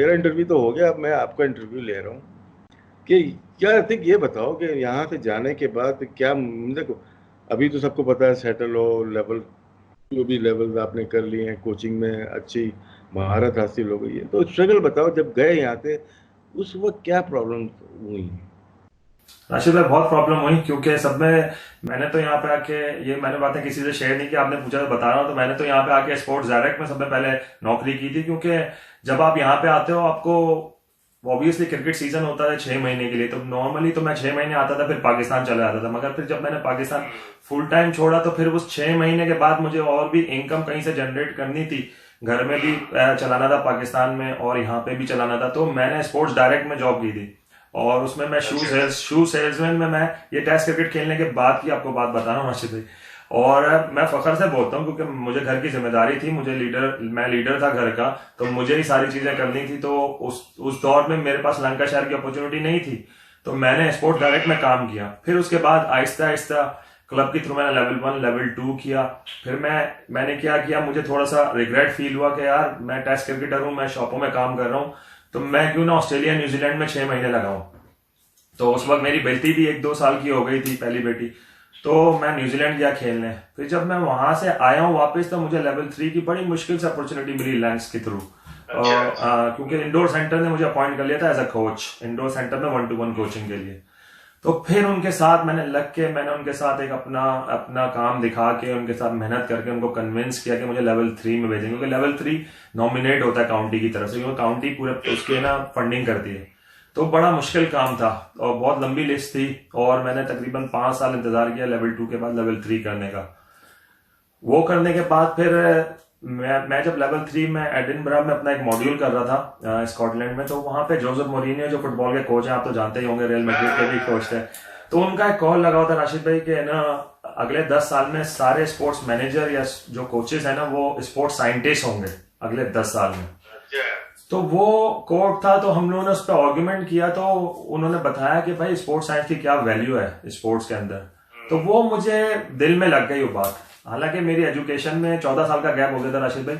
मेरा इंटरव्यू तो हो गया, अब मैं आपका इंटरव्यू ले रहा हूँ कि क्या थिंक ये बताओ कि यहाँ से जाने के बाद क्या, देखो अभी तो सबको पता है सेटल हो, लेवल जो भी लेवल आपने कर लिए हैं, कोचिंग में अच्छी महारत हासिल हो गई है, तो स्ट्रगल बताओ जब गए यहाँ से, उस वक्त क्या प्रॉब्लम हुई? राशिद भाई, बहुत प्रॉब्लम हुई क्योंकि सब में मैंने तो यहाँ पे आके, ये मैंने बातें किसी से शेयर नहीं की, आपने पूछा तो बता रहा हूँ। तो मैंने तो यहाँ पे आके स्पोर्ट्स डायरेक्ट में सबसे पहले नौकरी की थी, क्योंकि जब आप यहाँ पे आते हो आपको ऑब्वियसली क्रिकेट सीजन होता है 6 महीने के लिए, तो नॉर्मली तो मैं 6 महीने आता था, फिर पाकिस्तान चला जाता था। मगर फिर जब मैंने पाकिस्तान फुल टाइम छोड़ा तो फिर उस 6 महीने के बाद मुझे और भी इनकम कहीं से जनरेट करनी थी। घर में भी चलाना था पाकिस्तान में, और यहाँ पे भी चलाना था। तो मैंने स्पोर्ट्स डायरेक्ट में जॉब की थी, और उसमें मैं शू सेल्समैन में, मैं ये टेस्ट क्रिकेट खेलने के बाद की आपको बात बता रहा हूँ राशिद भाई। और मैं फखर से बोलता हूँ क्योंकि मुझे घर की जिम्मेदारी थी, मैं लीडर था घर का, तो मुझे ही सारी चीजें करनी थी। तो उस दौर में मेरे पास लंकाशायर की अपॉर्चुनिटी नहीं थी, तो मैंने स्पोर्ट्स डायरेक्ट में काम किया। फिर उसके बाद आहिस्ता आहिस्ता क्लब के थ्रू मैंने लेवल 1 लेवल 2 किया। फिर मैंने क्या किया, मुझे थोड़ा सा रिग्रेट फील हुआ कि यार मैं टेस्ट क्रिकेटर हूँ, मैं शॉपों में काम कर रहा हूँ, तो मैं क्यों ना ऑस्ट्रेलिया न्यूजीलैंड में 6 महीने लगाऊं। तो उस वक्त मेरी बेटी भी 1-2 साल की हो गई थी, पहली बेटी। तो मैं न्यूजीलैंड गया खेलने। फिर जब मैं वहां से आया हूँ वापस, तो मुझे लेवल 3 की बड़ी मुश्किल से अपॉर्चुनिटी मिली लैंक्स के थ्रू। क्योंकि इंडोर सेंटर ने मुझे अपॉइंट कर लिया था as a coach, indoor centre में 1-to-1 कोचिंग के लिए। तो फिर उनके साथ मैंने लग के, मैंने उनके साथ एक अपना अपना काम दिखा के, उनके साथ मेहनत करके उनको कन्विंस किया कि मुझे लेवल 3 में भेजेंगे, क्योंकि लेवल 3 नॉमिनेट होता है काउंटी की तरफ से, क्योंकि काउंटी पूरे उसके ना फंडिंग करती है। तो बड़ा मुश्किल काम था और बहुत लंबी लिस्ट थी, और मैंने तकरीबन 5 साल इंतजार किया लेवल 2 के बाद लेवल 3 करने का। वो करने के बाद फिर मैं जब लेवल 3 में एडिनबरा में अपना एक मॉड्यूल कर रहा था स्कॉटलैंड में, तो वहां पे जोसेफ मोरिनियो जो फुटबॉल के कोच हैं, आप तो जानते ही होंगे, रियल मैड्रिड के भी कोच थे। तो उनका एक कॉल लगा होता राशिद भाई कि ना अगले 10 साल में सारे स्पोर्ट्स मैनेजर या जो कोचेस है ना, वो स्पोर्ट्स साइंटिस्ट होंगे अगले 10 साल में। तो वो कोर्ट था, तो हम लोगों ने उस पर आर्ग्यूमेंट किया। तो उन्होंने बताया कि भाई स्पोर्ट्स साइंस की क्या वैल्यू है स्पोर्ट्स के अंदर। तो वो मुझे दिल में लग गई वो बात। हालांकि मेरी एजुकेशन में 14 साल का गैप हो गया था राशिद भाई,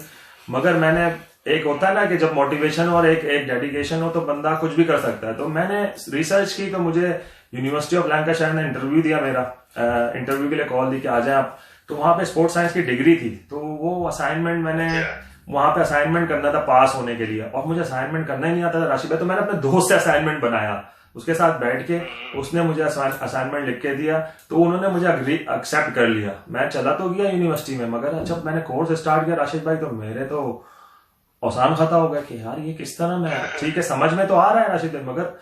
मगर मैंने, एक होता है ना कि जब मोटिवेशन और एक डेडिकेशन हो तो बंदा कुछ भी कर सकता है। तो मैंने रिसर्च की, तो मुझे यूनिवर्सिटी ऑफ लैंकाशायर ने इंटरव्यू दिया, मेरा इंटरव्यू के लिए कॉल दी कि आ जाए आप। तो वहां पे स्पोर्ट्स साइंस की डिग्री थी, तो वो असाइनमेंट मैंने वहां पे असाइनमेंट करना था पास होने के लिए, और मुझे असाइनमेंट करना ही नहीं आता था राशि भाई। तो मैंने अपने दोस्त से असाइनमेंट बनाया, उसके साथ बैठ के उसने मुझे असाइनमेंट लिख के दिया, तो उन्होंने मुझे एक्सेप्ट कर लिया। मैं चला तो गया यूनिवर्सिटी में, मगर जब मैंने कोर्स स्टार्ट किया राशिद भाई, तो मेरे तो औसान खता हो गया कि यार ये किस तरह, मैं ठीक है समझ में तो आ रहा है राशिद भाई, मगर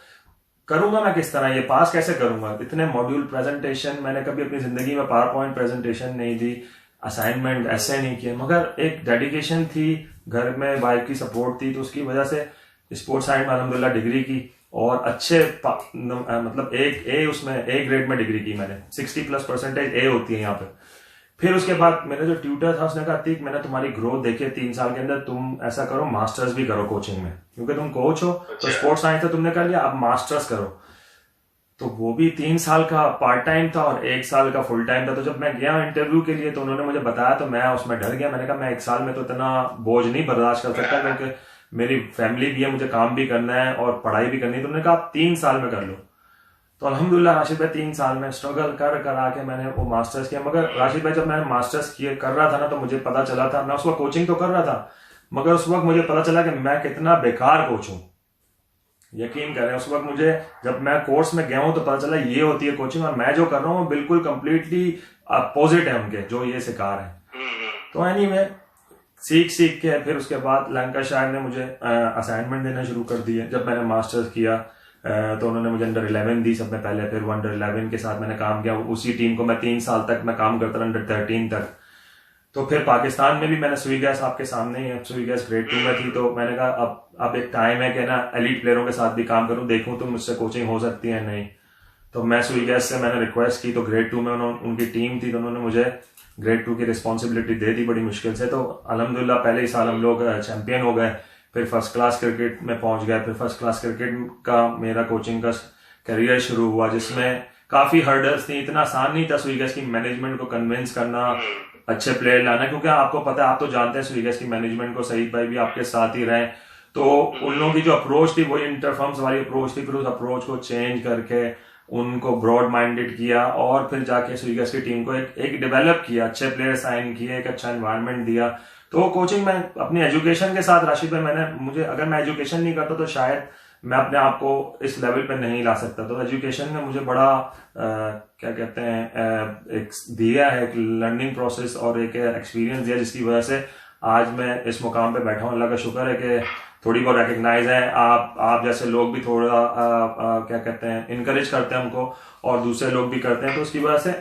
करूंगा मैं किस तरह, ये पास कैसे करूंगा। इतने मॉड्यूल प्रेजेंटेशन मैंने कभी अपनी जिंदगी में पावर पॉइंट प्रेजेंटेशन नहीं दी, असाइनमेंट ऐसे नहीं किए, मगर एक डेडिकेशन थी, घर में वाइफ की सपोर्ट थी, तो उसकी वजह से स्पोर्ट्स साइंस में अल्हम्दुलिल्लाह डिग्री की, और अच्छे मतलब उसमें ए ग्रेड में डिग्री की मैंने। 60+ % ए होती है यहाँ पे। फिर उसके बाद मेरा जो ट्यूटर था उसने कहा, तीक मैंने तुम्हारी ग्रोथ देखी है 3 साल के अंदर, तुम ऐसा करो मास्टर्स भी करो कोचिंग में, क्योंकि तुम कोच हो। तो स्पोर्ट्स साइंस तो तुमने कर लिया, अब मास्टर्स करो। तो वो भी 3 साल का पार्ट टाइम था और 1 साल का फुल टाइम था। तो जब मैं गया इंटरव्यू के लिए, तो उन्होंने मुझे बताया, तो मैं उसमें डर गया। मैंने कहा मैं 1 साल में तो इतना बोझ नहीं बर्दाश्त कर सकता, क्योंकि मेरी फैमिली भी है, मुझे काम भी करना है और पढ़ाई भी करनी है। तो उन्होंने कहा आप 3 साल में कर लो। तो अल्हम्दुलिल्लाह राशिद भाई 3 साल में स्ट्रगल कर आके मैंने वो मास्टर्स किया। मगर राशिद भाई जब मैंने मास्टर्स कर रहा था ना, तो मुझे पता चला था, मैं उस वक्त कोचिंग तो कर रहा था, मगर उस वक्त मुझे पता चला कि मैं कितना बेकार कोच हूँ। यकीन करें, उस वक्त मुझे, जब मैं कोर्स में गया हूं तो पता चला ये होती है कोचिंग, और मैं जो कर रहा हूँ बिल्कुल कंप्लीटली अपोजिट है उनके जो ये सिखा रहे हैं। तो एनीवे सीख के फिर उसके बाद लंकाशायर ने मुझे असाइनमेंट देना शुरू कर दिए। जब मैंने मास्टर्स किया तो उन्होंने मुझे अंडर 11 दी सब में पहले, फिर वो अंडर 11 के साथ मैंने काम किया। उसी टीम को मैं 3 साल तक मैं काम करता रहा, अंडर 13 तक। तो फिर पाकिस्तान में भी मैंने सुई गैस आपके सामने ही है, सुई गैस ग्रेड 2 में थी। तो मैंने कहा अब एक टाइम है कि ना एलीट प्लेयरों के साथ भी काम करूं, देखूं तो मुझसे कोचिंग हो सकती है नहीं। तो मैं सुई गैस से मैंने रिक्वेस्ट की, तो ग्रेड 2 में उनकी टीम थी, तो उन्होंने मुझे ग्रेड 2 की रिस्पॉन्सिबिलिटी दे दी बड़ी मुश्किल से। तो अल्हम्दुलिल्लाह पहले ही साल हम लोग चैंपियन हो गए, फिर फर्स्ट क्लास क्रिकेट में पहुंच गए। फिर फर्स्ट क्लास क्रिकेट का मेरा कोचिंग का करियर शुरू हुआ, जिसमें काफी हर्डल्स थी। इतना आसान नहीं था सुई गैस की मैनेजमेंट को कन्विंस करना, अच्छे प्लेयर लाना, क्योंकि आपको पता है, आप तो जानते हैं स्वीगर्स की मैनेजमेंट को, सईद भाई भी आपके साथ ही रहे। तो उन लोगों की जो अप्रोच थी वही इंटरफर्म्स वाली अप्रोच थी, फिर उस अप्रोच को चेंज करके उनको ब्रॉड माइंडेड किया और फिर जाके स्वीगर्स की टीम को एक डेवलप किया, अच्छे प्लेयर साइन किए, एक अच्छा एनवायरनमेंट दिया। तो कोचिंग में अपनी एजुकेशन के साथ राशिद भाई, मुझे अगर मैं एजुकेशन नहीं करता तो शायद मैं अपने आप को इस लेवल पे नहीं ला सकता। तो एजुकेशन ने मुझे बड़ा क्या कहते हैं एक दिया है, एक लर्निंग प्रोसेस और एक एक्सपीरियंस दिया, जिसकी वजह से आज मैं इस मुकाम पे बैठा हूँ। अल्लाह का शुक्र है कि थोड़ी बहुत रिकग्नाइज है, आप जैसे लोग भी थोड़ा क्या कहते हैं इनकरेज करते हैं हमको, और दूसरे लोग भी करते हैं, तो उसकी वजह से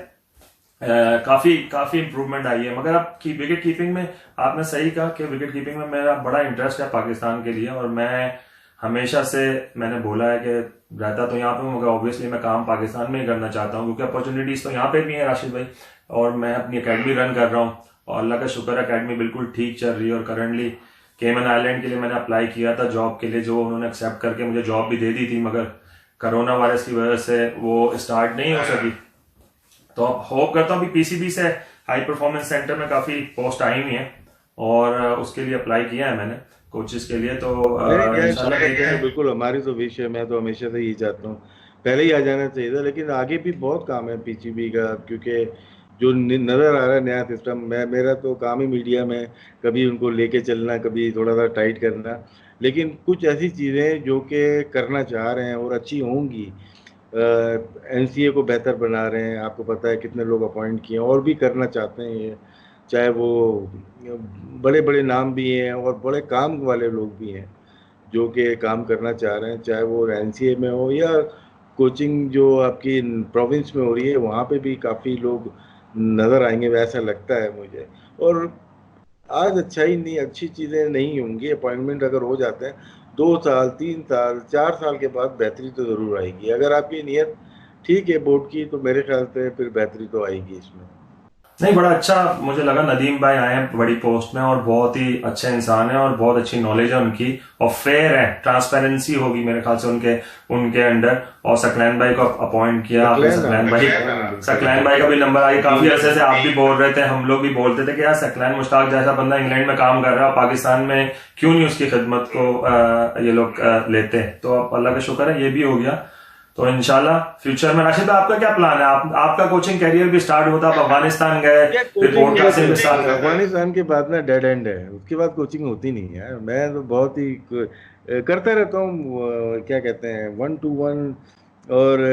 काफी काफी इंप्रूवमेंट आई है। मगर अब विकेट कीपिंग में आपने सही कहा कि विकेट कीपिंग में मेरा बड़ा इंटरेस्ट है पाकिस्तान के लिए, और मैं हमेशा से मैंने बोला है कि रहता तो यहाँ पे हूँ, मगर ऑब्वियसली मैं काम पाकिस्तान में ही करना चाहता हूँ, क्योंकि अपॉर्चुनिटीज तो यहाँ पे भी है राशिद भाई। और मैं अपनी अकेडमी रन कर रहा हूँ और अल्लाह का शुक्र है अकेडमी बिल्कुल ठीक चल रही है। और करंटली केमन आइलैंड के लिए मैंने अप्लाई किया था जॉब के लिए, जो उन्होंने एक्सेप्ट करके मुझे जॉब भी दे दी थी, मगर कोरोना वायरस की वजह से वो स्टार्ट नहीं हो सकी। तो अब होप करता हूँ पीसीबी से हाई परफॉर्मेंस सेंटर में काफी पोस्ट आई हुई है, और उसके लिए अप्लाई किया है मैंने कोचेस के लिए। तो इंशाल्लाह देखते हैं। बिल्कुल हमारी तो विश है, मैं तो हमेशा से यही चाहता हूँ, पहले ही आ जाना चाहिए था, लेकिन आगे भी बहुत काम है पीसीबी का, क्योंकि जो नज़र आ रहा है नया सिस्टम, मेरा तो काम ही मीडिया में कभी उनको लेके चलना, कभी थोड़ा सा टाइट करना, लेकिन कुछ ऐसी चीज़ें जो कि करना चाह रहे हैं और अच्छी होंगी। एनसीए को बेहतर बना रहे हैं, आपको पता है कितने लोग अपॉइंट किए हैं और भी करना चाहते हैं ये, चाहे वो बड़े बड़े नाम भी हैं और बड़े काम वाले लोग भी हैं जो कि काम करना चाह रहे हैं, चाहे वो एनसीए में हो या कोचिंग जो आपकी प्रोविंस में हो रही है, वहाँ पे भी काफ़ी लोग नज़र आएंगे, वैसा लगता है मुझे। और आज अच्छा ही नहीं, अच्छी चीज़ें नहीं होंगी, अपॉइंटमेंट अगर हो जाते हैं 2 साल 3 साल 4 साल के बाद बेहतरी तो ज़रूर आएगी, अगर आपकी नीयत ठीक है बोर्ड की, तो मेरे ख्याल से फिर बेहतरी तो आएगी इसमें। नहीं, बड़ा अच्छा मुझे लगा नदीम भाई आए हैं बड़ी पोस्ट में, और बहुत ही अच्छे इंसान है और बहुत अच्छी नॉलेज है उनकी, और फेयर है, ट्रांसपेरेंसी होगी मेरे ख्याल से उनके उनके अंडर। और सकलैन भाई को अपॉइंट किया आपने, सकलैन भाई का भी नंबर आया काफी अर्से से, आप भी बोल रहे थे, हम लोग भी बोलते थे कि यार सकलैन मुश्ताक जैसा बंदा इंग्लैंड में काम कर रहा है, पाकिस्तान में क्यों नहीं उसकी खिदमत को ये लोग लेते। तो अल्लाह का शुक्र है ये भी हो गया। तो इंशाल्लाह फ्यूचर में राशिद आपका क्या प्लान है? आपका कोचिंग कैरियर भी स्टार्ट होता, आप अफगानिस्तान गए, फिर पॉडकास्टिंग के साथ अफगानिस्तान के बाद ना डेड एंड है, उसके बाद कोचिंग होती नहीं है। मैं तो बहुत ही करता रहता हूँ, क्या कहते हैं 1-to-1, और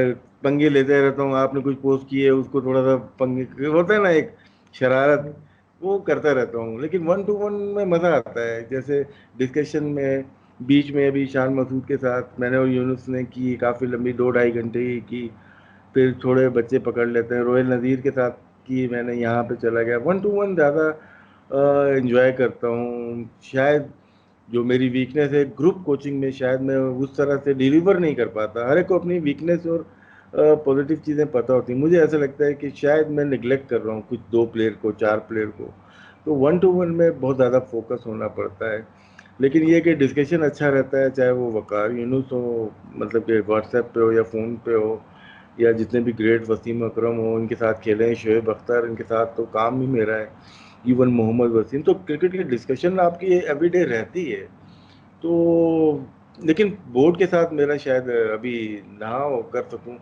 पंगे लेते रहता हूँ। आपने कुछ पोस्ट किए उसको थोड़ा सा पंगे होता है ना, एक शरारत, वो करता रहता हूँ, लेकिन 1-to-1 में मज़ा आता है। जैसे डिस्कशन में बीच में अभी शान मसूद के साथ मैंने और यूनुस ने की, काफ़ी लंबी 2-2.5 घंटे की, फिर थोड़े बच्चे पकड़ लेते हैं, रोहिल नज़ीर के साथ की मैंने, यहाँ पे चला गया। 1-to-1 ज़्यादा इंजॉय करता हूँ। शायद जो मेरी वीकनेस है ग्रुप कोचिंग में, शायद मैं उस तरह से डिलीवर नहीं कर पाता। हर एक को अपनी वीकनेस और पॉजिटिव चीज़ें पता होती हैं, मुझे ऐसा लगता है कि शायद मैं निगलेक्ट कर रहा हूँ कुछ 2 प्लेयर को 4 प्लेयर को, तो 1-to-1 में बहुत ज़्यादा फोकस होना पड़ता है। लेकिन ये कि डिस्कशन अच्छा रहता है, चाहे वो वकार यूनुस हो, मतलब कि व्हाट्सएप पे हो या फ़ोन पे हो, या जितने भी ग्रेट वसीम अकरम हो इनके साथ खेले हैं, शोएब अख्तर, इनके साथ तो काम ही मेरा है, इवन मोहम्मद वसीम, तो क्रिकेट की डिस्कशन आपकी एवरीडे रहती है। तो लेकिन बोर्ड के साथ मेरा शायद अभी ना हो कर सकूं,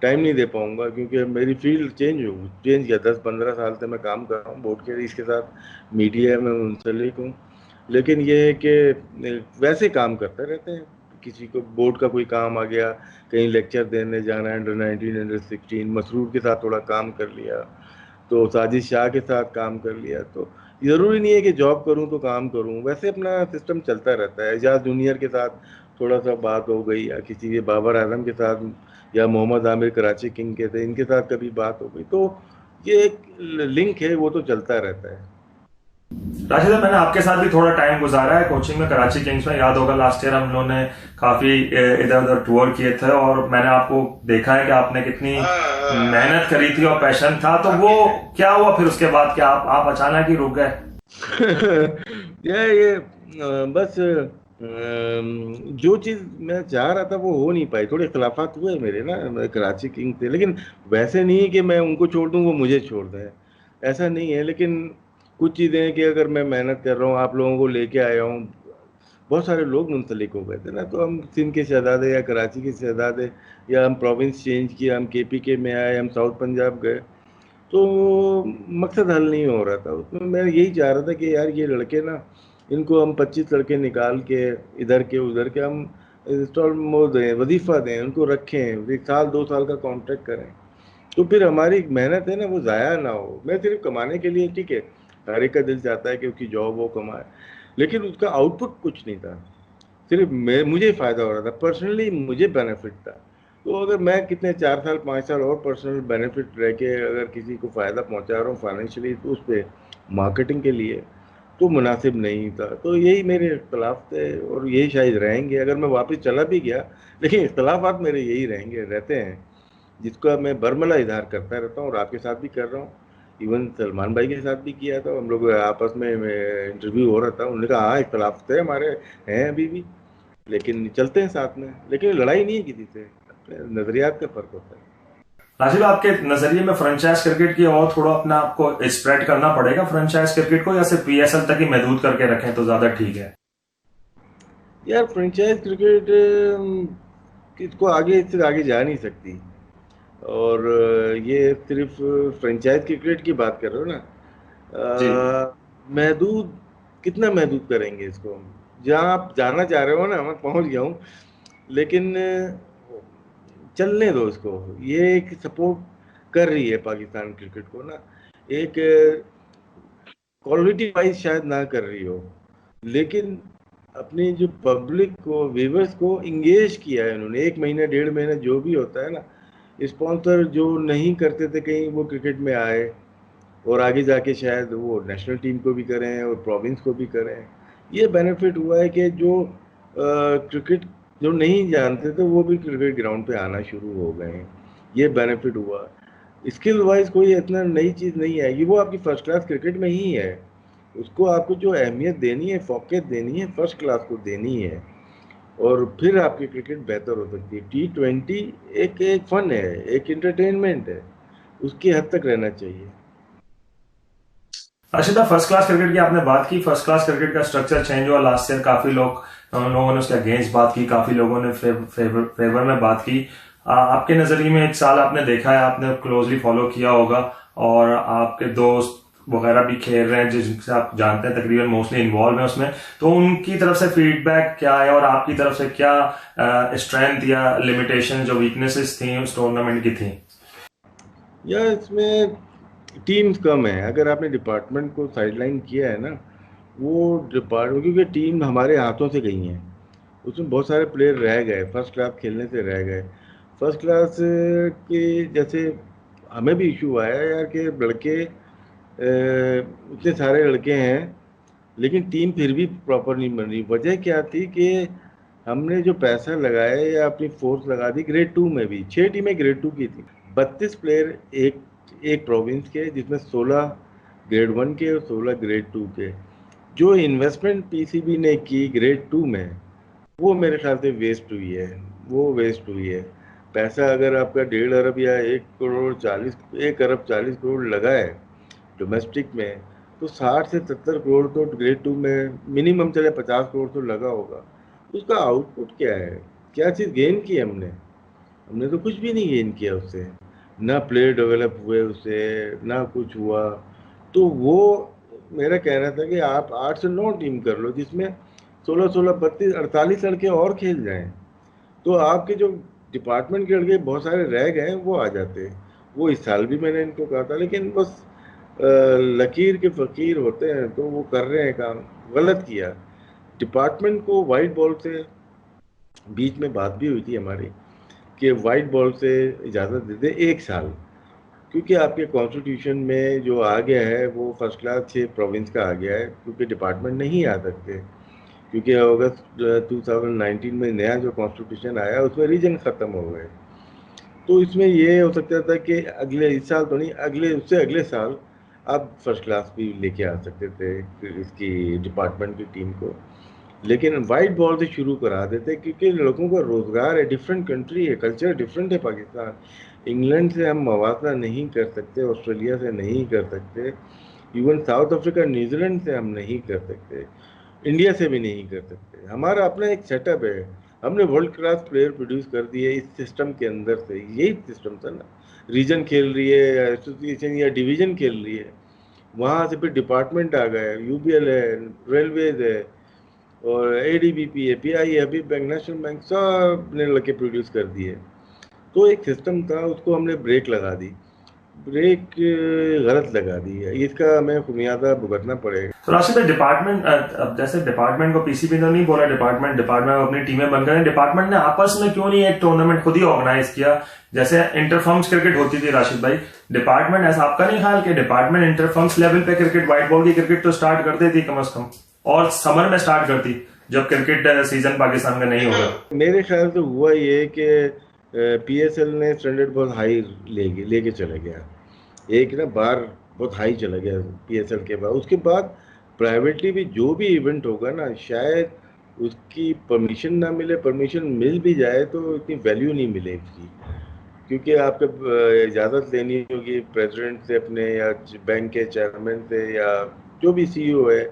टाइम नहीं दे पाऊंगा, क्योंकि मेरी फील्ड चेंज किया। 10-15 साल से मैं काम कर रहा हूँ बोर्ड के, इसके साथ मीडिया में मुंसलिक हूँ, लेकिन ये है कि वैसे काम करते रहते हैं। किसी को बोर्ड का कोई काम आ गया, कहीं लेक्चर देने जाना है, अंडर 19 अंडर 16, मसरूर के साथ थोड़ा काम कर लिया, तो साजिद शाह के साथ काम कर लिया। तो ज़रूरी नहीं है कि जॉब करूं तो काम करूं, वैसे अपना सिस्टम चलता रहता है। एजाज जूनियर के साथ थोड़ा सा बात हो गई, या किसी के बाबर आजम के साथ, या मोहम्मद आमिर कराची किंग के थे, इनके साथ कभी बात हो गई, तो ये एक लिंक है, वो तो चलता रहता है। राशिद मैंने आपके साथ भी थोड़ा टाइम गुजारा है कोचिंग में, कराची किंग्स में। याद होगा लास्ट ईयर हम लोगों ने काफी इधर उधर टूर किए थे, और मैंने आपको देखा है कि आपने कितनी मेहनत करी थी और पैशन था। तो वो क्या हुआ फिर उसके बाद, क्या आप अचानक ही रुक गए? ये बस जो चीज़ मैं चाह रहा था वो हो नहीं पाई, थोड़े खिलाफात हुए मेरे ना कराची किंग थे, लेकिन वैसे नहीं कि मैं उनको छोड़ दूं वो मुझे छोड़ दें, ऐसा नहीं है। लेकिन कुछ चीज़ें हैं कि अगर मैं मेहनत कर रहा हूँ, आप लोगों को लेके आया हूँ, बहुत सारे लोग मुंसलिक हो गए थे ना, तो हम सिंध के शहजादे या कराची के शहजादे, या हम प्रोविंस चेंज किया, हम केपीके में आए, हम साउथ पंजाब गए, तो मकसद हल नहीं हो रहा था उसमें। मैं यही चाह रहा था कि यार ये लड़के ना, इनको हम 25 लड़के निकाल के इधर के उधर के हम इंस्टॉल वो दें, वजीफा दें, उनको रखें, 1 साल 2 साल का कॉन्ट्रैक्ट करें, तो फिर हमारी मेहनत है ना वो ज़ाया ना हो। मैं सिर्फ कमाने के लिए, ठीक है, हर एक का दिल चाहता है कि उसकी जॉब वो कमाए, लेकिन उसका आउटपुट कुछ नहीं था, सिर्फ मैं मुझे फ़ायदा हो रहा था, पर्सनली मुझे बेनिफिट था। तो अगर मैं कितने 4 साल 5 साल और पर्सनल बेनिफिट रह के अगर किसी को फ़ायदा पहुंचा रहा हूँ फाइनेंशियली, तो उस पर मार्केटिंग के लिए तो मुनासिब नहीं था। तो यही मेरे इख्तलाफ थे और यही शायद रहेंगे अगर मैं वापस चला भी गया, लेकिन इख्तलाफात मेरे यही रहेंगे, रहते हैं, जिसका मैं बरमला इजहार करता रहता हूँ और आपके साथ भी कर रहा हूँ। इवन सलमान भाई के साथ भी किया था, हम लोग आपस में इंटरव्यू हो रहा था, उन्होंने कहा हाँ इख्तलाफ थे हमारे, हैं अभी भी, लेकिन चलते हैं साथ में। लेकिन लड़ाई नहीं है किसी से, अपने नजरियात का फर्क होता है। राशिद, आपके नजरिए में फ्रेंचाइज क्रिकेट की और थोड़ा अपना आपको स्प्रेड करना पड़ेगा फ्रेंचाइज क्रिकेट को, या सिर्फ पीएसएल तक ही महदूद करके रखें तो ज्यादा ठीक है? यार फ्रेंचाइज क्रिकेट इसको आगे, इससे आगे जा नहीं सकती। और ये सिर्फ फ्रेंचाइज क्रिकेट की बात कर रहे हो ना, जी। महदूद, कितना महदूद करेंगे इसको हम? जहाँ आप जाना चाह रहे हो ना, मैं पहुँच गया हूँ, लेकिन चलने दो इसको। ये एक सपोर्ट कर रही है पाकिस्तान क्रिकेट को ना, एक क्वालिटी वाइज शायद ना कर रही हो, लेकिन अपनी जो पब्लिक को, व्यूवर्स को इंगेज किया है उन्होंने। 1 महीना 1.5 महीना जो भी होता है ना, स्पॉन्सर जो नहीं करते थे कहीं, वो क्रिकेट में आए और आगे जाके शायद वो नेशनल टीम को भी करें और प्रोविंस को भी करें। ये बेनिफिट हुआ है कि जो क्रिकेट जो नहीं जानते थे वो भी क्रिकेट ग्राउंड पे आना शुरू हो गए हैं, ये बेनिफिट हुआ। स्किल वाइज कोई इतना नई चीज़ नहीं आएगी, वो आपकी फर्स्ट क्लास क्रिकेट में ही है। उसको आपको जो अहमियत देनी है, फोकस देनी है, फर्स्ट क्लास को देनी है, और फिर आपकी क्रिकेट बेहतर हो सकती है। T20 एक एक फन है, एक इंटरटेनमेंट है, उसकी हद तक रहना चाहिए। राशिदा, फर्स्ट क्लास क्रिकेट की आपने बात की, फर्स्ट क्लास क्रिकेट का स्ट्रक्चर चेंज हुआ लास्ट ईयर, काफी लोगों ने उसके अगेंस्ट बात की, काफी लोगों ने फेवर में बात की। आपके नजरिए में 1 साल आपने देखा है, आपने क्लोजली फॉलो किया होगा, और आपके दोस्त वगैरह भी खेल रहे हैं जिनसे आप जानते हैं, तकरीबन मोस्टली इन्वॉल्व है उसमें, तो उनकी तरफ से फीडबैक क्या है और आपकी तरफ से क्या स्ट्रेंथ या लिमिटेशन, जो वीकनेसेस थी उस टूर्नामेंट की थी? या इसमें टीम्स कम है, अगर आपने डिपार्टमेंट को साइडलाइन किया है ना, वो डिपार्टमेंट, क्योंकि टीम हमारे हाथों से गई हैं, उसमें बहुत सारे प्लेयर रह गए, फर्स्ट क्लास खेलने से रह गए। फर्स्ट क्लास के जैसे हमें भी इशू आया यार कि लड़के इतने सारे लड़के हैं, लेकिन टीम फिर भी प्रॉपर नहीं बन रही। वजह क्या थी कि हमने जो पैसा लगाया या अपनी फोर्स लगा दी, ग्रेड 2 में भी 6 टीमें ग्रेड 2 की थी, 32 प्लेयर एक एक प्रोविंस के, जिसमें 16 ग्रेड 1 के और 16 ग्रेड 2 के। जो इन्वेस्टमेंट पीसीबी ने की ग्रेड 2 में, वो मेरे ख्याल से वेस्ट हुई है, वो वेस्ट हुई है। पैसा अगर आपका 1.5 अरब या 1 अरब 40 करोड़ लगा है डोमेस्टिक में, तो 60 से 70 करोड़ तो ग्रेड 2 में मिनिमम, चले 50 करोड़ तो लगा होगा। उसका आउटपुट क्या है? क्या चीज़ गेन की हमने? हमने तो कुछ भी नहीं गेन किया उससे, ना प्लेयर डेवलप हुए उससे, ना कुछ हुआ। तो वो मेरा कहना था कि आप 8 से 9 टीम कर लो, जिसमें 16 16 32 48 लड़के और खेल जाएं, तो आपके जो डिपार्टमेंट के लड़के बहुत सारे रह गए वो आ जाते। वो इस साल भी मैंने इनको कहा था, लेकिन बस लकीर के फ़कीर होते हैं, तो वो कर रहे हैं काम, गलत किया। डिपार्टमेंट को वाइट बॉल से, बीच में बात भी हुई थी हमारी कि वाइट बॉल से इजाज़त दे दे 1 साल, क्योंकि आपके कॉन्स्टिट्यूशन में जो आ गया है वो फर्स्ट क्लास 6 प्रोविंस का आ गया है, क्योंकि डिपार्टमेंट नहीं आ सकते, क्योंकि अगस्त 2019 में नया जो कॉन्स्टिट्यूशन आया उसमें रीजन ख़त्म हो गए। तो इसमें ये हो सकता था कि अगले, इस साल तो नहीं, अगले उससे अगले साल आप फर्स्ट क्लास भी लेके आ सकते थे इसकी डिपार्टमेंट की टीम को, लेकिन वाइट बॉल से शुरू करा देते, क्योंकि लोगों का रोज़गार है, डिफरेंट कंट्री है, कल्चर डिफरेंट है पाकिस्तान। इंग्लैंड से हम मवासा नहीं कर सकते, ऑस्ट्रेलिया से नहीं कर सकते, इवन साउथ अफ्रीका न्यूजीलैंड से हम नहीं कर सकते। इंडिया से भी नहीं कर सकते। हमारा अपना एक सेटअप है, हमने वर्ल्ड क्लास प्लेयर प्रोड्यूस कर दिए इस सिस्टम के अंदर से। यही सिस्टम था ना, रीजन खेल रही है या एसोसिएशन या डिवीजन खेल रही है, वहाँ से फिर डिपार्टमेंट आ गए, यूबीएल है, रेलवेज है, और एडीबीपी है, पीआई है, अभी बैंक, नेशनल बैंक, सब ने लगे प्रोड्यूस कर दिए। तो एक सिस्टम था, उसको हमने ब्रेक लगा दी, ब्रेक गलत लगा दी है, इसका हमें खुमियाजा भुगतना पड़ेगा। तो राशिद भाई डिपार्टमेंट, अब जैसे डिपार्टमेंट को पीसीबी तो नहीं बोला, डिपार्टमेंट डिपार्टमेंट अपनी टीमें बन गए, डिपार्टमेंट ने आपस में क्यों नहीं एक टूर्नामेंट खुद ही ऑर्गेनाइज किया, जैसे इंटरफर्म्स क्रिकेट होती थी राशिद भाई, डिपार्टमेंट ऐसा आपका नहीं ख्याल कि डिपार्टमेंट इंटरफर्म्स लेवल पे क्रिकेट, व्हाइट बॉल की क्रिकेट तो स्टार्ट कर देती कम से कम, और समर में स्टार्ट करती जब क्रिकेट सीजन पाकिस्तान का नहीं होगा। मेरे ख्याल से हुआ ये कि पीएसएल ने स्टैंडर्ड बहुत हाई लेके चले गया, एक ना बार बहुत हाई चला गया पीएसएल के बाद। उसके बाद प्राइवेटली भी जो भी इवेंट होगा ना, शायद उसकी परमिशन ना मिले, परमिशन मिल भी जाए तो इतनी वैल्यू नहीं मिलेगी, क्योंकि आपको इजाज़त लेनी होगी प्रेसिडेंट से अपने, या बैंक के चेयरमैन से, या जो भी सीईओ है,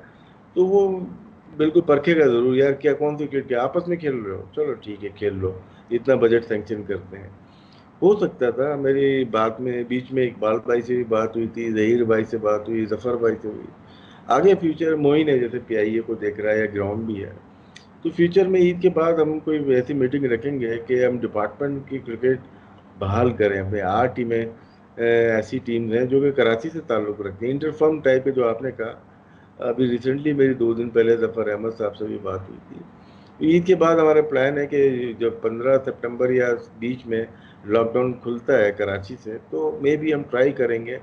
तो वो बिल्कुल परखेगा ज़रूर, यार क्या कौन सी क्रिकेट आपस में खेल रहे हो, चलो ठीक है खेल लो, इतना बजट सेंक्शन करते हैं। हो सकता था, मेरी बात में बीच में इकबाल भाई से भी बात हुई थी, जहीर भाई से बात हुई, जफ़र भाई से हुई, आगे फ्यूचर मोइन है जैसे पीआईए को देख रहा है या ग्राउंड भी है, तो फ्यूचर में ईद के बाद हम कोई ऐसी मीटिंग रखेंगे कि हम डिपार्टमेंट की क्रिकेट बहाल करें। अपने 8 टीमें ऐसी टीम्स हैं जो कि कराची से ताल्लुक़ रखती हैं, इंटरफर्म टाइप है जो आपने कहा। अभी रिसेंटली मेरी 2 दिन पहले ज़फ़र अहमद साहब से भी बात हुई थी। तो ईद के बाद हमारा प्लान है कि जब 15 सितंबर या बीच में लॉकडाउन खुलता है कराची से, तो मे भी हम ट्राई करेंगे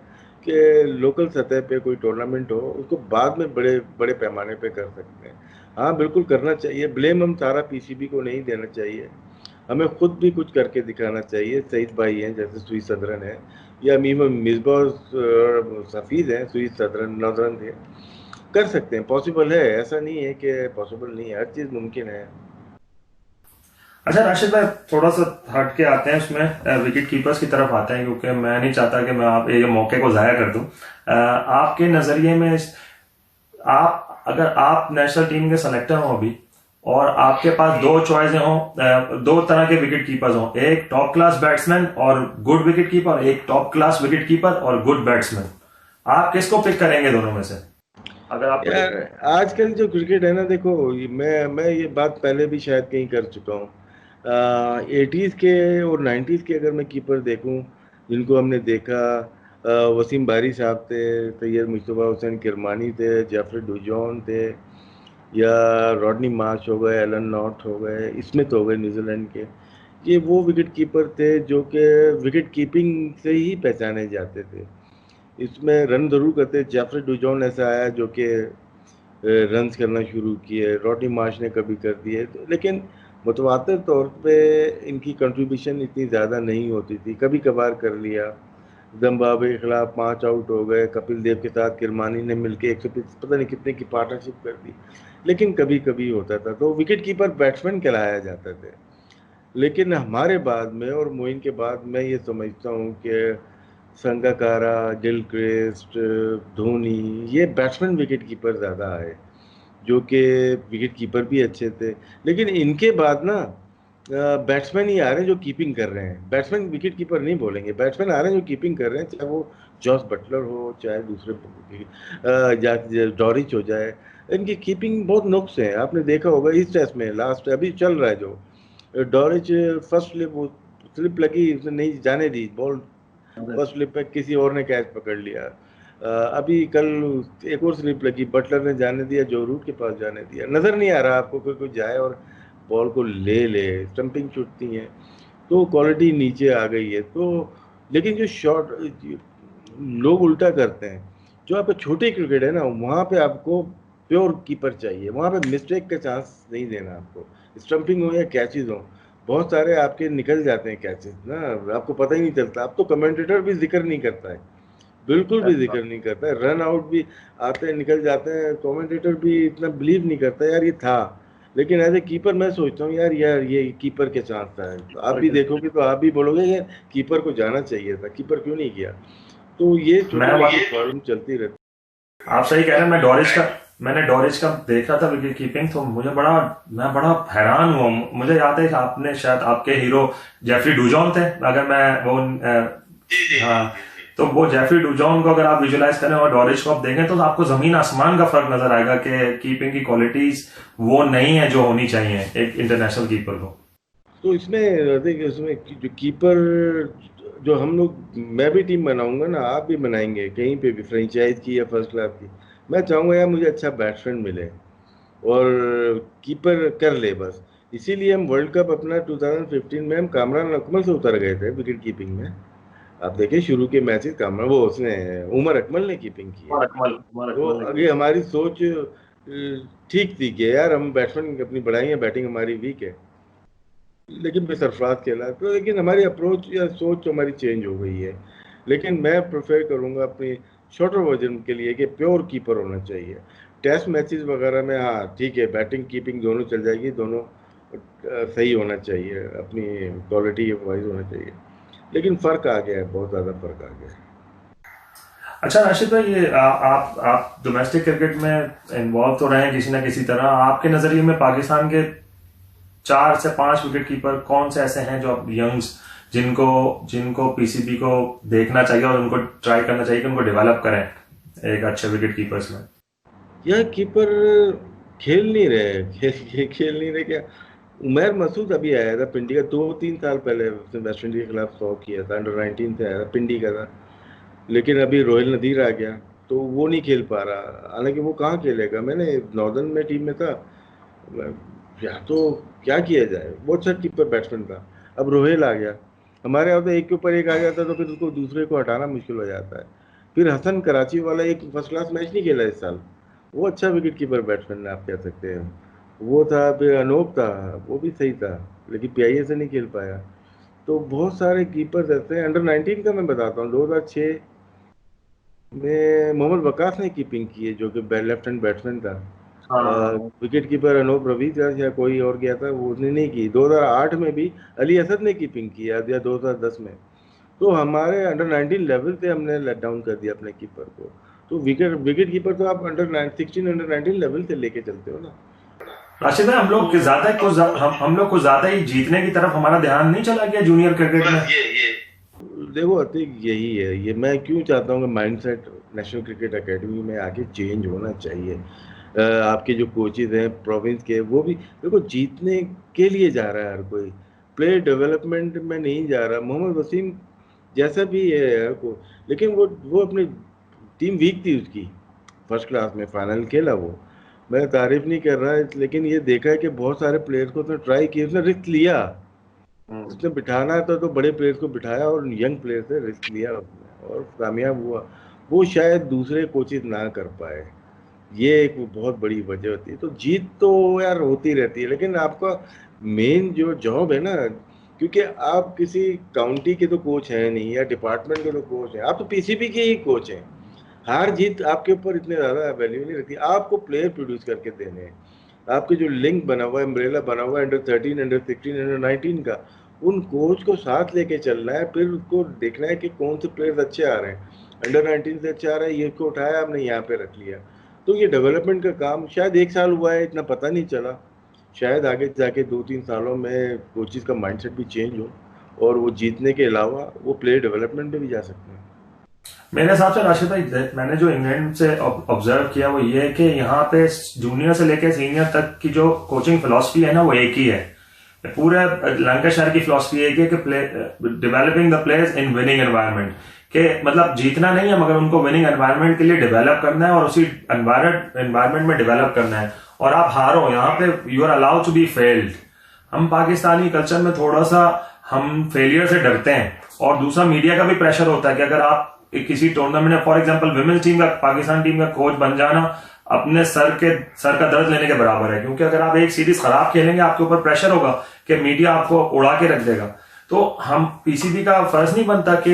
कि लोकल सतह पे कोई टूर्नामेंट हो, उसको बाद में बड़े बड़े पैमाने पे कर सकते हैं। हाँ बिल्कुल करना चाहिए, ब्लेम हम सारा पीसीबी को नहीं देना चाहिए, हमें खुद भी कुछ करके दिखाना चाहिए। सईद भाई हैं जैसे सुई सदरन है, या मीम मिसबा सफ़ीज़ हैं, सुई सदरन नौजरन थे, कर सकते हैं, पॉसिबल है, ऐसा नहीं है कि पॉसिबल नहीं है, हर चीज़ मुमकिन है। अच्छा राशिद भाई, थोड़ा सा हट के आते हैं उसमें, विकेट कीपर्स की तरफ आते हैं, क्योंकि मैं नहीं चाहता कि मैं आप ये मौके को जाया कर दूं। आपके नजरिए में आप, अगर आप नेशनल टीम के सेलेक्टर हो अभी, और आपके पास दो चॉइसें हो, दो तरह के विकेट कीपर्स हो, एक टॉप क्लास बैट्समैन और गुड विकेट कीपर, एक टॉप क्लास विकेट कीपर और गुड बैट्समैन, आप किसको पिक करेंगे दोनों में से? अगर आप यार आजकल जो क्रिकेट है ना, देखो मैं ये बात पहले भी शायद कहीं कर चुका हूँ। 80s के और 90s के अगर मैं कीपर देखूं, जिनको हमने देखा, वसीम बारी साहब थे, सैयद मुश्तबा हुसैन किरमानी थे, जेफरी डुजॉन थे, या रॉडनी मार्श हो गए, एलन नॉट हो गए, स्मिथ हो गए न्यूजीलैंड के, ये वो विकेट कीपर थे जो कि विकेट कीपिंग से ही पहचाने जाते थे। इसमें रन ज़रूर करते। जेफरी डुजॉन ऐसा आया जो कि रन्स करना शुरू किए, रॉडनी मार्श ने कभी कर दिए, तो लेकिन मुतवातिर तौर पे इनकी कंट्रीब्यूशन इतनी ज़्यादा नहीं होती थी, कभी कभार कर लिया। जिम्बाब्वे के खिलाफ 5 आउट हो गए, कपिल देव के साथ किरमानी ने मिलके 100 पता नहीं कितने की पार्टनरशिप कर दी, लेकिन कभी कभी होता था, तो विकेट कीपर बैट्समैन कहलाया जाता थे। लेकिन हमारे बाद में और मोइन के बाद मैं ये समझता हूँ कि संगाकारा, गिलक्रिस्ट, धोनी, ये बैट्समैन विकेट कीपर ज़्यादा आए, जो कि विकेट कीपर भी अच्छे थे। लेकिन इनके बाद ना बैट्समैन ही आ रहे हैं जो कीपिंग कर रहे हैं, बैट्समैन विकेट कीपर नहीं बोलेंगे, बैट्समैन आ रहे हैं जो कीपिंग कर रहे हैं, चाहे वो जॉस बटलर हो, चाहे दूसरे या डॉरिच हो जाए, इनकी कीपिंग बहुत नुक्स है। आपने देखा होगा इस टेस्ट में, लास्ट अभी चल रहा है जो डॉरिच, फर्स्ट स्लिप लगी, उसने नहीं जाने दी बॉल, फर्स्ट स्लिप पे किसी और ने कैच पकड़ लिया। अभी कल एक और स्लिप लगी, बटलर ने जाने दिया, जो रूट के पास जाने दिया, नज़र नहीं आ रहा आपको कि कोई जाए और बॉल को ले स्टंपिंग छूटती हैं, तो क्वालिटी नीचे आ गई है। तो लेकिन जो शॉट लोग उल्टा करते हैं, जो आपका छोटी क्रिकेट है ना, वहाँ पे आपको प्योर कीपर चाहिए, वहाँ पे मिस्टेक का चांस नहीं देना आपको, स्टंपिंग हो या कैचेज हो, बहुत सारे आपके निकल जाते हैं कैचेज ना, आपको पता ही नहीं चलता। अब तो कमेंटेटर भी जिक्र नहीं करता है, बिल्कुल भी जिक्र नहीं करता है, रन आउट भी आते हैं निकल जाते हैं, कमेंटेटर भी इतना बिलीव नहीं करता यार ये था। लेकिन एज ए कीपर मैं सोचता हूँ यार ये कीपर के चांस था, तो आप भी देखोगे तो आप भी बोलोगे कि कीपर को जाना चाहिए था, कीपर क्यों नहीं किया। तो ये छोटी प्रॉब्लम चलती रहती। आप सही कह रहे हैं, मैंने डॉरिच का देखा था विकेट कीपिंग, तो मैं बड़ा हैरान हुआ। मुझे याद है कि आपने शायद आपके हीरो जेफरी डुजॉन थे, अगर मैं वो हाँ, तो वो जेफरी डुजॉन को अगर आप विजुलाइज करें और डॉरिच को आप देखें तो आपको जमीन आसमान का फर्क नजर आएगा कि कीपिंग की क्वालिटीज वो नहीं है जो होनी चाहिए एक इंटरनेशनल कीपर को। तो इसमें जो कीपर जो हम लोग, मैं भी टीम बनाऊंगा ना, आप भी बनाएंगे कहीं पे भी, फ्रेंचाइज की या फर्स्ट क्लास की, मैं चाहूंगा यार मुझे अच्छा बैट्समैन मिले और कीपर कर ले बस। इसीलिए हम वर्ल्ड कप अपना 2015 में हम कामरान अकमल से उतर गए थे विकेट कीपिंग में। आप देखिए शुरू के मैचेस कामरान, वो उसने उमर अकमल ने कीपिंग की है। तो आगे हमारी सोच ठीक थी कि यार हम बैट्समैन अपनी बढ़ाएंगे, बैटिंग हमारी वीक है, लेकिन फिर सरफराज खेला तो, लेकिन हमारी अप्रोच या सोच तो हमारी चेंज हो गई है। लेकिन मैं प्रेफर करूंगा अपनी शॉर्टर वर्जन के लिए कि प्योर कीपर होना चाहिए। टेस्ट मैचेस वगैरह में हाँ ठीक है, बैटिंग कीपिंग दोनों चल जाएगी, दोनों सही होना चाहिए, अपनी क्वालिटी वाइज होना चाहिए, लेकिन फ़र्क आ गया है, बहुत ज़्यादा फ़र्क आ गया है। अच्छा राशिद भाई, ये आप डोमेस्टिक क्रिकेट में इन्वॉल्व तो रहे हैं किसी ना किसी तरह। आपके नजरिए में पाकिस्तान के 4 से 5 विकेट कीपर कौन से ऐसे हैं जो यंग्स जिनको पीसीबी को देखना चाहिए और उनको ट्राई करना चाहिए कि उनको डेवलप करें एक अच्छे विकेट कीपर्स में? यह कीपर खेल नहीं रहे, खेल नहीं रहे क्या। उमर मसूद अभी आया था पिंडी का, 2-3 साल पहले उसने वेस्ट इंडीज के खिलाफ 100 किया था, अंडर 19 से आया था, पिंडी का था। लेकिन अभी रोहिल नदीर आ गया तो वो नहीं खेल पा रहा, हालांकि वो कहाँ खेलेगा। मैंने नॉर्दर्न में टीम में था, या तो क्या किया जाए, वो अच्छा कीपर बैट्समैन था। अब रोहिल आ गया, हमारे यहाँ तो एक के ऊपर एक आ जाता तो फिर उसको दूसरे को हटाना मुश्किल हो जाता है। फिर हसन कराची वाला एक फर्स्ट क्लास मैच नहीं खेला इस साल, वो अच्छा विकेट कीपर बैट्समैन आप कह सकते हैं, वो था। फिर अनोप था, वो भी सही था, लेकिन पीआईए से नहीं खेल पाया। तो बहुत सारे कीपर्स ऐसे हैं। अंडर 19 का मैं बताता हूँ, 2006 में मोहम्मद वकास ने कीपिंग की है, जो कि लेफ्ट हैंड बैट्समैन था। विकेट कीपर अनूप रवि था या कोई और गया था, वो उसने नहीं की। 2008 में भी अली असद ने कीपिंग की या 2010 में। तो हमारे अंडर 19 लेवल से हमने लेट डाउन कर दिया अपने कीपर को। तो विकेट कीपर तो आप अंडर 16 अंडर 19 लेवल से लेके चलते हो ना। राशिद भाई, हम लोग को ज्यादा ही जीतने की तरफ हमारा ध्यान नहीं चला गया जूनियर क्रिकेट में? देखो अतिक, यही है, ये मैं क्यों चाहता हूँ कि माइंडसेट नेशनल क्रिकेट एकेडमी में आके चेंज होना चाहिए। आपके जो कोचेज हैं प्रोविंस के, वो भी देखो जीतने के लिए जा रहा है हर कोई, प्लेयर डेवलपमेंट में नहीं जा रहा। मोहम्मद वसीम जैसा भी है यार को, लेकिन वो अपनी टीम वीक थी उसकी, फर्स्ट क्लास में फाइनल खेला वो, मैं तारीफ नहीं कर रहा, लेकिन ये देखा है कि बहुत सारे प्लेयर्स को उसने ट्राई किया, उसने रिस्क लिया, उसने बिठाना था तो बड़े प्लेयर्स को बिठाया और यंग प्लेयर से रिस्क लिया और कामयाब हुआ। वो शायद दूसरे कोचेज ना कर पाए, ये एक बहुत बड़ी वजह होती है। तो जीत तो यार होती रहती है, लेकिन आपका मेन जो जॉब है ना, क्योंकि आप किसी काउंटी के तो कोच हैं नहीं या डिपार्टमेंट के तो कोच हैं, आप तो पीसीबी के ही कोच हैं। हार जीत आपके ऊपर इतने ज़्यादा वैल्यू नहीं रखती, आपको प्लेयर प्रोड्यूस करके देने हैं। आपके जो लिंक बना हुआ है, अम्ब्रेला बना हुआ है अंडर 13 अंडर 16 अंडर 19 का, उन कोच को साथ लेके चलना है। फिर उसको देखना है कि कौन से प्लेयर्स अच्छे आ रहे हैं, अंडर 19 से अच्छे आ रहे हैं, ये को उठाया आपने यहाँ पे रख लिया। तो ये डेवलपमेंट का काम शायद 1 साल हुआ है, इतना पता नहीं चला, शायद आगे जाके 2-3 सालों में कोचेज का माइंडसेट भी चेंज हो और वो जीतने के अलावा वो प्लेयर डेवलपमेंट में भी जा सकते हैं। मेरे हिसाब से राशिद भाई, मैंने जो इंग्लैंड से ऑब्जर्व किया वो ये है कि यहाँ पे जूनियर से लेकर सीनियर तक की जो कोचिंग फिलॉसफी है ना, वो एक ही है। पूरे लंकाशायर की फिलॉसफी एक है कि developing the players in winning environment, के मतलब जीतना नहीं है मगर उनको विनिंग एनवायरनमेंट के लिए डेवलप करना है और उसी एनवायरनमेंट में डेवलप करना है। और आप हारो यहाँ पे, you are allowed to be failed. हम पाकिस्तानी कल्चर में थोड़ा सा हम फेलियर से डरते हैं, और दूसरा मीडिया का भी प्रेशर होता है कि अगर आप किसी टूर्नामेंट में, फॉर एग्जांपल विमेंस टीम का, पाकिस्तान टीम का कोच बन जाना अपने सर का दर्द लेने के बराबर है, क्योंकि अगर आप एक सीरीज खराब खेलेंगे आपके ऊपर प्रेशर होगा कि मीडिया आपको उड़ा के रख देगा। तो हम पीसीबी का फर्ज नहीं बनता कि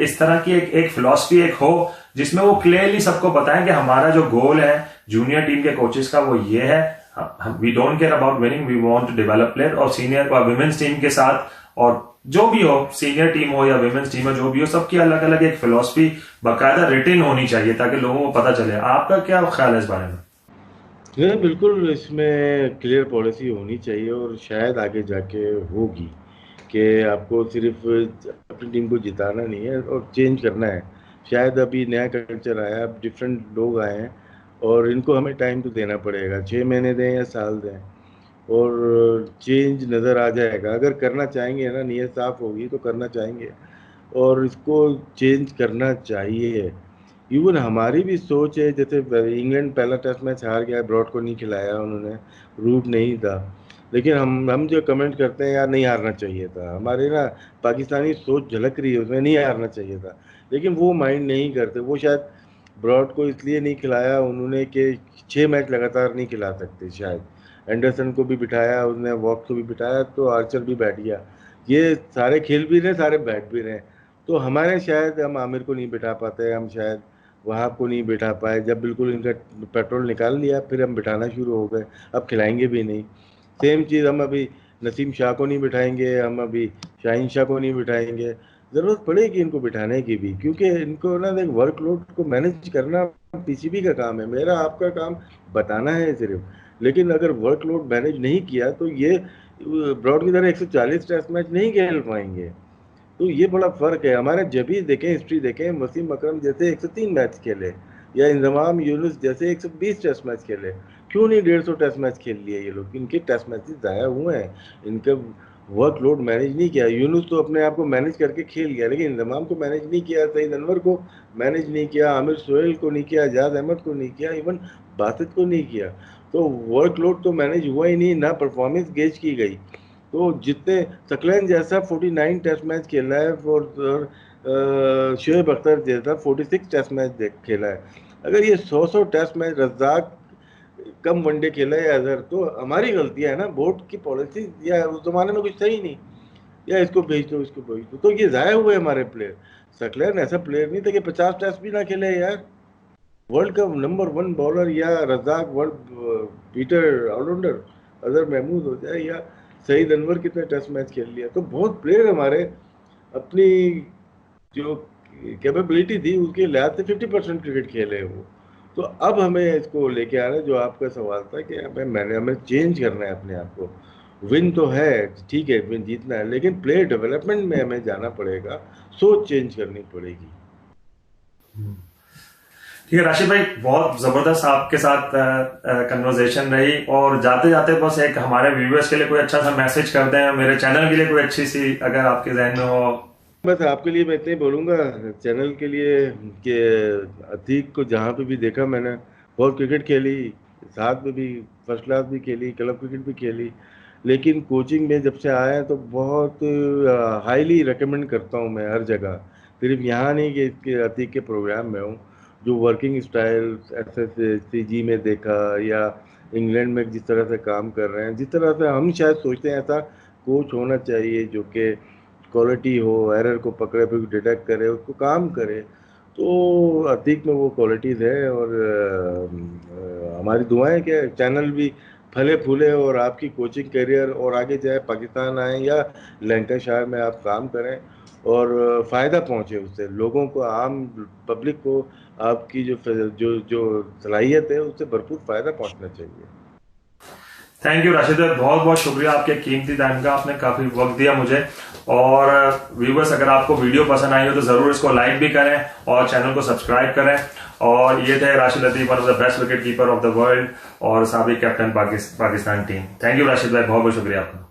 इस तरह की एक फिलॉसफी एक हो जिसमें वो क्लियरली सबको बताएं कि हमारा जो गोल है जूनियर टीम के कोचेस का वो ये है, we don't care about winning, we want to develop player. और सीनियर विमेंस टीम के साथ, और जो भी हो, सीनियर टीम हो या विमेंस टीम हो, जो भी हो, सबकी अलग अलग एक फिलॉसफी बाकायदा रिटन होनी चाहिए ताकि लोगों को पता चले। आपका क्या ख्याल है इस बारे में? नहीं, बिल्कुल इसमें क्लियर पॉलिसी होनी चाहिए और शायद आगे जाके होगी कि आपको सिर्फ अपनी टीम को जिताना नहीं है और चेंज करना है। शायद अभी नया कल्चर आया, अब डिफरेंट लोग आए हैं और इनको हमें टाइम तो देना पड़ेगा, 6 महीने दें या साल दें, और चेंज नज़र आ जाएगा। अगर करना चाहेंगे ना, नीयत साफ होगी तो करना चाहेंगे और इसको चेंज करना चाहिए। इवन हमारी भी सोच है, जैसे इंग्लैंड पहला टेस्ट मैच हार गया, ब्रॉड को नहीं खिलाया उन्होंने, रूट नहीं था, लेकिन हम जो कमेंट करते हैं यार नहीं हारना चाहिए था, हमारे ना पाकिस्तानी सोच झलक रही है उसमें, नहीं हारना चाहिए था, लेकिन वो माइंड नहीं करते। वो शायद ब्रॉड को इसलिए नहीं खिलाया उन्होंने कि 6 मैच लगातार नहीं खिला सकते शायद। एंडरसन को भी बिठाया उसने, वॉक को भी बिठाया, तो आर्चर भी बैठ गया। ये सारे खेल भी रहे, सारे बैठ भी रहे। तो हमारे शायद हम आमिर को नहीं बिठा पाते, हम शायद वहाब को नहीं बिठा पाए। जब बिल्कुल इनका पेट्रोल निकाल लिया फिर हम बिठाना शुरू हो गए, अब खिलाएंगे भी नहीं। सेम चीज़ हम अभी नसीम शाह को नहीं बिठाएंगे, हम अभी शाहीन शाह को नहीं बिठाएंगे। ज़रूरत पड़ेगी इनको बिठाने की भी, क्योंकि इनको ना देख, वर्कलोड को मैनेज करना पीसीबी का काम है, मेरा आपका काम बताना है सिर्फ। लेकिन अगर वर्कलोड मैनेज नहीं किया तो ये ब्रॉड की तरह 140 टेस्ट मैच नहीं खेल पाएंगे। तो ये बड़ा फ़र्क है। हमारे जब भी देखें, हिस्ट्री देखें, वसीम अकरम जैसे 103 मैच खेले या इंजमाम यूनुस जैसे 120 टेस्ट मैच खेले, क्यों नहीं 150 टेस्ट मैच खेल लिए ये लोग? इनके टेस्ट मैचेस ज़ाया हुए हैं, इनका वर्कलोड मैनेज नहीं किया। यूनुस तो अपने आप को मैनेज करके खेल गया, लेकिन इंजमाम को मैनेज नहीं किया, सईद अनवर को मैनेज नहीं किया, आमिर सोहेल को नहीं किया, एजाज अहमद को नहीं किया, इवन बासित को नहीं किया। तो वर्कलोड तो मैनेज हुआ ही नहीं, ना परफॉर्मेंस गेज की गई। तो जितने सकलैन जैसा 49 टेस्ट मैच खेला है और शोएब अख्तर जैसा 46 टेस्ट मैच खेला है। अगर ये 100 टेस्ट मैच, रज्जाक कम वनडे खेला है अजहर, तो हमारी गलती है ना, बोर्ड की पॉलिसी या उस जमाने में कुछ सही नहीं, या इसको भेज दो इसको भेज दो, तो ये ज़ाया हुए हमारे प्लेयर। सकलैन ऐसा प्लेयर नहीं था कि 50 टेस्ट भी ना खेले यार। वर्ल्ड का नंबर 1 बॉलर, या Razzaq world beater allrounder Azhar Mahmood हो जाए, या सईद अनवर कितने टेस्ट मैच खेल लिया। तो बहुत प्लेयर हमारे अपनी जो कैपेबिलिटी थी उसके लिहाज से 50% क्रिकेट खेले वो। तो अब हमें इसको लेके आना है, जो आपका सवाल था कि हमें चेंज करना है अपने आप को। विन तो है, ठीक है, विन जीतना है, लेकिन प्लेयर डेवलपमेंट में हमें जाना पड़ेगा, सोच चेंज करनी पड़ेगी। ठीक है राशिद भाई, बहुत जबरदस्त आपके साथ कन्वर्सेशन रही। और जाते जाते बस एक हमारे व्यूअर्स के लिए कोई अच्छा सा मैसेज कर दें, मेरे चैनल के लिए कोई अच्छी सी अगर आपके जहन में हो। बस आपके लिए मैं इतना ही बोलूँगा, चैनल के लिए, कि अतीक को जहाँ पे भी देखा मैंने, बहुत क्रिकेट खेली, साथ में भी फर्स्ट क्लास भी खेली, क्लब क्रिकेट भी खेली, लेकिन कोचिंग में जब से आया तो बहुत हाईली रिकमेंड करता हूँ मैं हर जगह, सिर्फ यहाँ नहीं कि इसके अतीक के प्रोग्राम में हूँ। जो वर्किंग स्टाइल SSCG में देखा, या इंग्लैंड में जिस तरह से काम कर रहे हैं, जिस तरह से हम शायद सोचते हैं ऐसा कोच होना चाहिए जो कि क्वालिटी हो, एरर को पकड़े, फिर डिटेक्ट करे, उसको काम करे। तो अतीक में वो क्वालिटीज़ है। और हमारी दुआएं कि चैनल भी फले फूले और आपकी कोचिंग करियर और आगे जाए, पाकिस्तान आए या लंकाशायर में आप काम करें और फ़ायदा पहुंचे उससे लोगों को, आम पब्लिक को। आपकी जो जो जो सलाहियत है उससे भरपूर फ़ायदा पहुंचना चाहिए। थैंक यू राशिद भाई, बहुत बहुत शुक्रिया आपके कीमती टाइम का, आपने काफी वक्त दिया मुझे। और व्यूवर्स, अगर आपको वीडियो पसंद आई हो तो जरूर इसको लाइक भी करें और चैनल को सब्सक्राइब करें। और ये थे Rashid Latif, one of the best wicket keeper of the world और साबिक captain Pakistan team. Thank you Rashid भाई, बहुत बहुत शुक्रिया आपका।